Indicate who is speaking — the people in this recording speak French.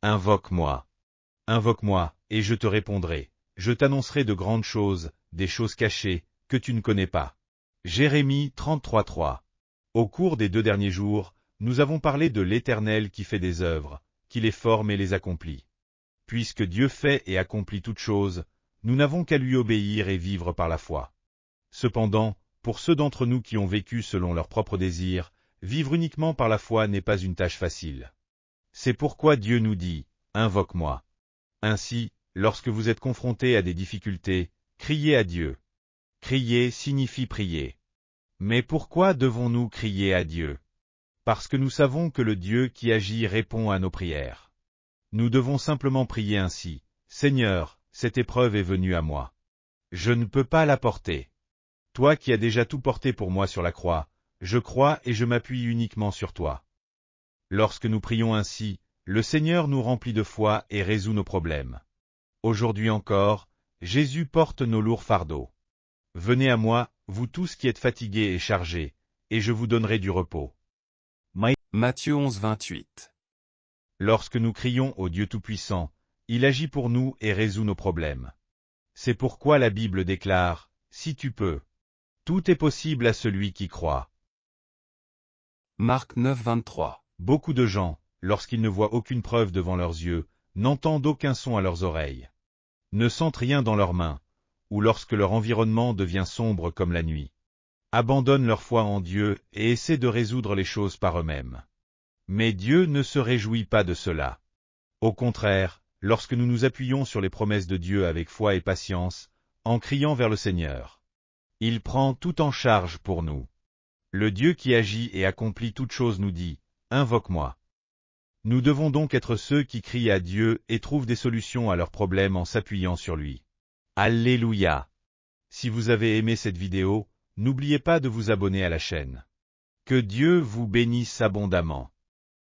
Speaker 1: Invoque-moi. Invoque-moi, et je te répondrai. Je t'annoncerai de grandes choses, des choses cachées, que tu ne connais pas. Jérémie 33:3. Au cours des 2 derniers jours, nous avons parlé de l'Éternel qui fait des œuvres, qui les forme et les accomplit. Puisque Dieu fait et accomplit toutes choses, nous n'avons qu'à lui obéir et vivre par la foi. Cependant, pour ceux d'entre nous qui ont vécu selon leurs propres désirs, vivre uniquement par la foi n'est pas une tâche facile. C'est pourquoi Dieu nous dit, « Invoque-moi ». Ainsi, lorsque vous êtes confrontés à des difficultés, criez à Dieu. Crier signifie prier. Mais pourquoi devons-nous crier à Dieu? Parce que nous savons que le Dieu qui agit répond à nos prières. Nous devons simplement prier ainsi, « Seigneur, cette épreuve est venue à moi. Je ne peux pas la porter. Toi qui as déjà tout porté pour moi sur la croix, je crois et je m'appuie uniquement sur toi. » Lorsque nous prions ainsi, le Seigneur nous remplit de foi et résout nos problèmes. Aujourd'hui encore, Jésus porte nos lourds fardeaux. Venez à moi, vous tous qui êtes fatigués et chargés, et je vous donnerai du repos.
Speaker 2: Matthieu 11:28.
Speaker 1: Lorsque nous crions au Dieu Tout-Puissant, il agit pour nous et résout nos problèmes. C'est pourquoi la Bible déclare, « Si tu peux. » Tout est possible à celui qui croit.
Speaker 2: Marc 9:23.
Speaker 1: Beaucoup de gens, lorsqu'ils ne voient aucune preuve devant leurs yeux, n'entendent aucun son à leurs oreilles, ne sentent rien dans leurs mains, ou lorsque leur environnement devient sombre comme la nuit, abandonnent leur foi en Dieu et essaient de résoudre les choses par eux-mêmes. Mais Dieu ne se réjouit pas de cela. Au contraire, lorsque nous nous appuyons sur les promesses de Dieu avec foi et patience, en criant vers le Seigneur, il prend tout en charge pour nous. Le Dieu qui agit et accomplit toutes choses nous dit, « Invoque-moi ». Nous devons donc être ceux qui crient à Dieu et trouvent des solutions à leurs problèmes en s'appuyant sur lui. Alléluia! Si vous avez aimé cette vidéo, n'oubliez pas de vous abonner à la chaîne. Que Dieu vous bénisse abondamment.